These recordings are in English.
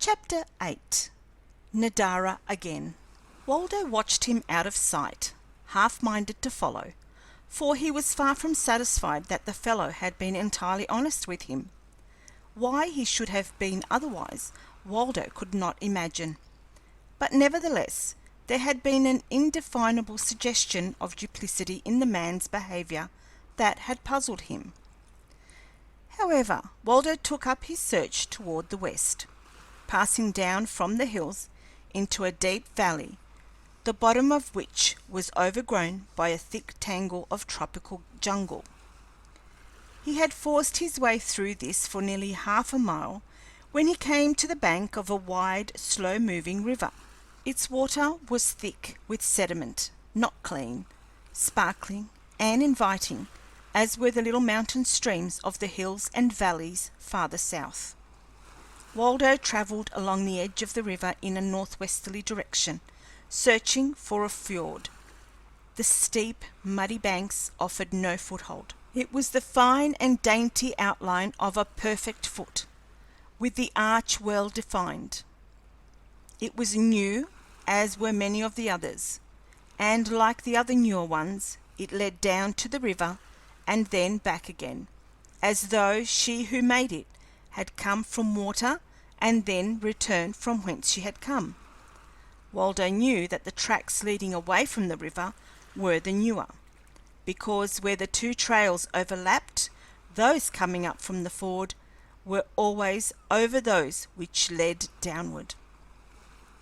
Chapter 8. Nadara Again. Waldo watched him out of sight, half-minded to follow, for he was far from satisfied that the fellow had been entirely honest with him. Why he should have been otherwise, Waldo could not imagine. But nevertheless, there had been an indefinable suggestion of duplicity in the man's behaviour that had puzzled him. However, Waldo took up his search toward the west, passing down from the hills into a deep valley, the bottom of which was overgrown by a thick tangle of tropical jungle. He had forced his way through this for nearly half a mile when he came to the bank of a wide, slow-moving river. Its water was thick with sediment, not clean, sparkling, and inviting, as were the little mountain streams of the hills and valleys farther south. Waldo travelled along the edge of the river in a northwesterly direction, searching for a fjord. The steep, muddy banks offered no foothold. It was the fine and dainty outline of a perfect foot, with the arch well defined. It was new, as were many of the others, and like the other newer ones, it led down to the river and then back again, as though she who made it had come from water and then returned from whence she had come. Waldo knew that the tracks leading away from the river were the newer, because where the two trails overlapped, those coming up from the ford were always over those which led downward.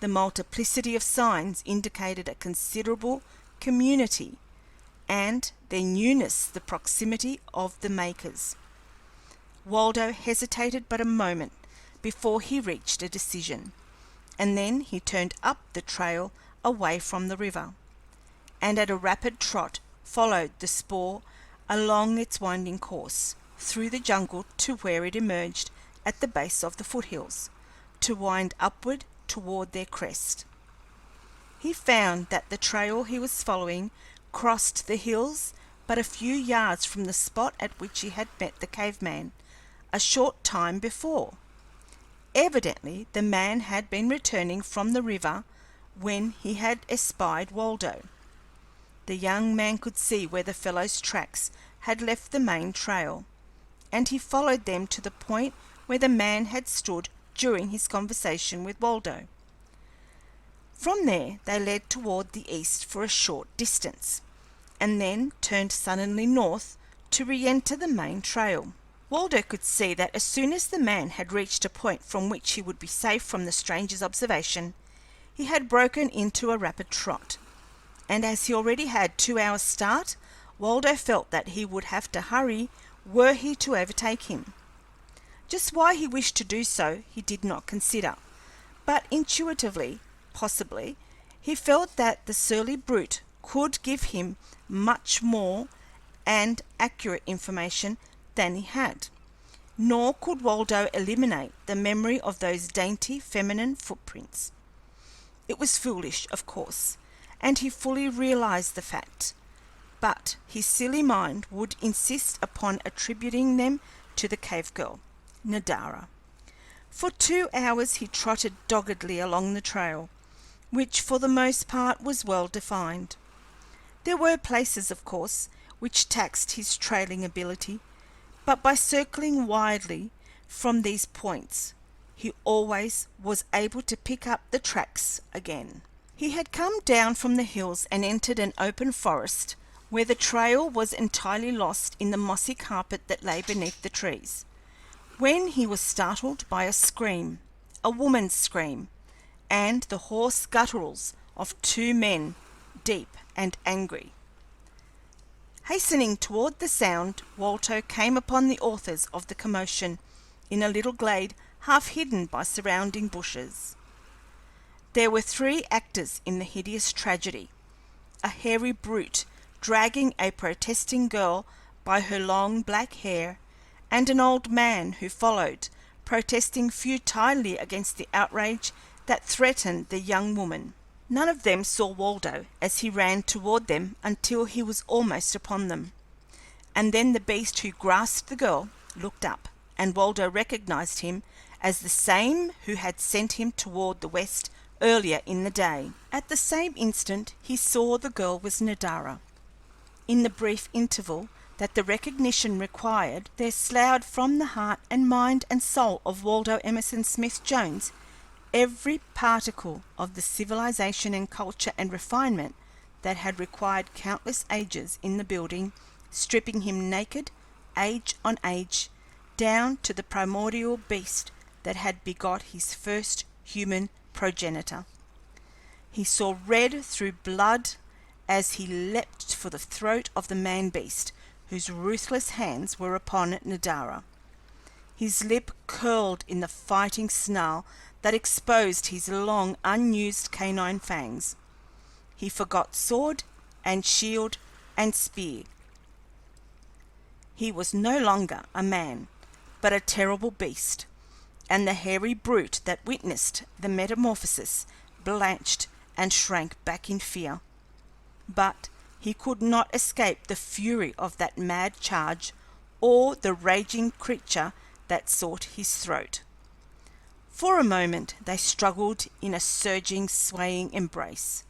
The multiplicity of signs indicated a considerable community, and their newness the proximity of the makers. Waldo hesitated but a moment before he reached a decision, and then he turned up the trail away from the river, and at a rapid trot followed the spoor along its winding course through the jungle to where it emerged at the base of the foothills, to wind upward toward their crest. He found that the trail he was following crossed the hills but a few yards from the spot at which he had met the caveman a short time before. Evidently the man had been returning from the river when he had espied Waldo. The young man could see where the fellow's tracks had left the main trail, and he followed them to the point where the man had stood during his conversation with Waldo. From there they led toward the east for a short distance, and then turned suddenly north to re-enter the main trail. Waldo could see that as soon as the man had reached a point from which he would be safe from the stranger's observation, he had broken into a rapid trot, and as he already had 2 hours' start, Waldo felt that he would have to hurry were he to overtake him. Just why he wished to do so he did not consider, but intuitively, possibly, he felt that the surly brute could give him much more and accurate information than he had, nor could Waldo eliminate the memory of those dainty feminine footprints. It was foolish, of course, and he fully realized the fact, but his silly mind would insist upon attributing them to the cave girl, Nadara. For 2 hours he trotted doggedly along the trail, which for the most part was well defined. There were places, of course, which taxed his trailing ability, but by circling widely from these points, he always was able to pick up the tracks again. He had come down from the hills and entered an open forest where the trail was entirely lost in the mossy carpet that lay beneath the trees, when he was startled by a scream, a woman's scream, and the hoarse gutturals of 2 men, deep and angry. Hastening toward the sound, Waldo came upon the authors of the commotion in a little glade half hidden by surrounding bushes. There were 3 actors in the hideous tragedy: a hairy brute dragging a protesting girl by her long black hair, and an old man who followed, protesting futilely against the outrage that threatened the young woman. None of them saw Waldo as he ran toward them until he was almost upon them, and then the beast who grasped the girl looked up, and Waldo recognized him as the same who had sent him toward the west earlier in the day. At the same instant he saw the girl was Nadara. In the brief interval that the recognition required, there sloughed from the heart and mind and soul of Waldo Emerson Smith Jones every particle of the civilization and culture and refinement that had required countless ages in the building, stripping him naked, age on age, down to the primordial beast that had begot his first human progenitor. He saw red through blood as he leapt for the throat of the man-beast, whose ruthless hands were upon Nadara. His lip curled in the fighting snarl that exposed his long, unused canine fangs. He forgot sword and shield and spear. He was no longer a man, but a terrible beast, and the hairy brute that witnessed the metamorphosis blanched and shrank back in fear. But he could not escape the fury of that mad charge or the raging creature that sought his throat. For a moment they struggled in a surging, swaying embrace,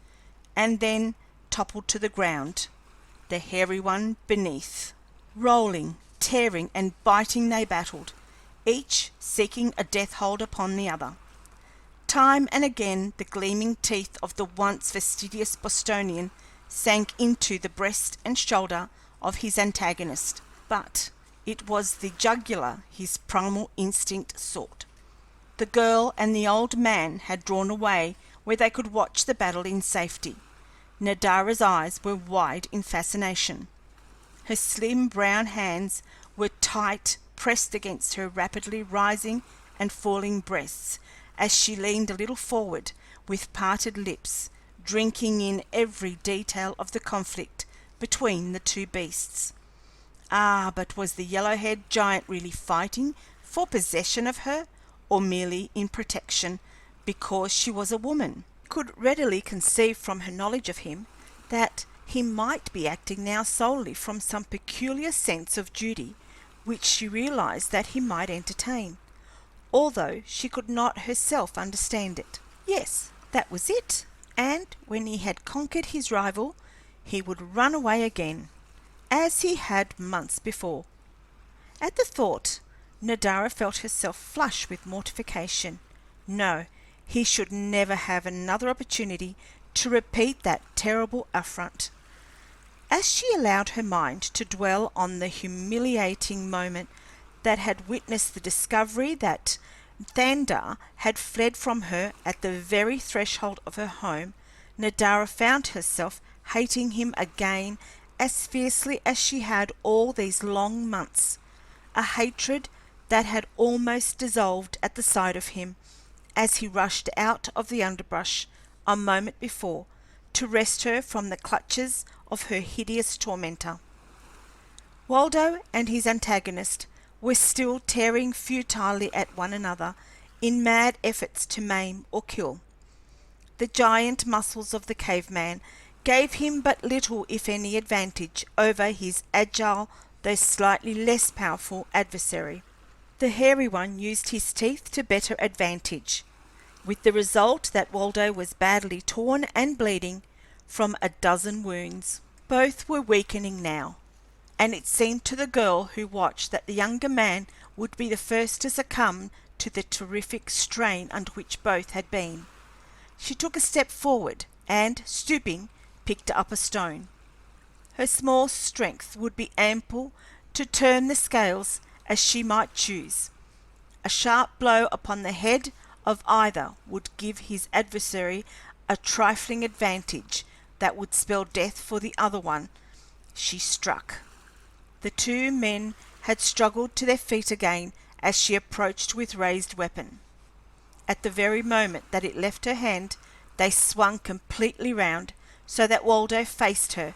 and then toppled to the ground, the hairy one beneath. Rolling, tearing, and biting they battled, each seeking a death hold upon the other. Time and again the gleaming teeth of the once fastidious Bostonian sank into the breast and shoulder of his antagonist, but it was the jugular his primal instinct sought. The girl and the old man had drawn away where they could watch the battle in safety. Nadara's eyes were wide in fascination. Her slim brown hands were tight pressed against her rapidly rising and falling breasts as she leaned a little forward with parted lips, drinking in every detail of the conflict between the two beasts. Ah, but was the yellow-haired giant really fighting for possession of her, or merely in protection because she was a woman? Could readily conceive from her knowledge of him that he might be acting now solely from some peculiar sense of duty which she realized that he might entertain, although she could not herself understand it. Yes, that was it, and when he had conquered his rival, he would run away again, as he had months before. At the thought, Nadara felt herself flush with mortification. No, he should never have another opportunity to repeat that terrible affront. As she allowed her mind to dwell on the humiliating moment that had witnessed the discovery that Thandar had fled from her at the very threshold of her home, Nadara found herself hating him again as fiercely as she had all these long months, a hatred that had almost dissolved at the sight of him as he rushed out of the underbrush a moment before to wrest her from the clutches of her hideous tormentor. Waldo and his antagonist were still tearing futilely at one another in mad efforts to maim or kill. The giant muscles of the caveman gave him but little if any advantage over his agile though slightly less powerful adversary. The hairy one used his teeth to better advantage, with the result that Waldo was badly torn and bleeding from a dozen wounds. Both were weakening now, and it seemed to the girl who watched that the younger man would be the first to succumb to the terrific strain under which both had been. She took a step forward and, stooping, picked up a stone. Her small strength would be ample to turn the scales as she might choose. A sharp blow upon the head of either would give his adversary a trifling advantage that would spell death for the other one. She struck. The two men had struggled to their feet again as she approached with raised weapon. At the very moment that it left her hand, they swung completely round, so that Waldo faced her,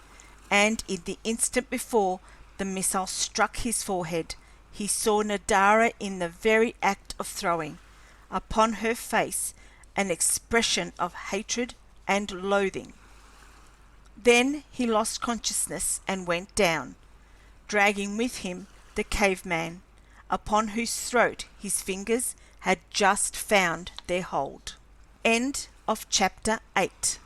and in the instant before the missile struck his forehead, he saw Nadara in the very act of throwing, upon her face, an expression of hatred and loathing. Then he lost consciousness and went down, dragging with him the caveman, upon whose throat his fingers had just found their hold. End of chapter 8.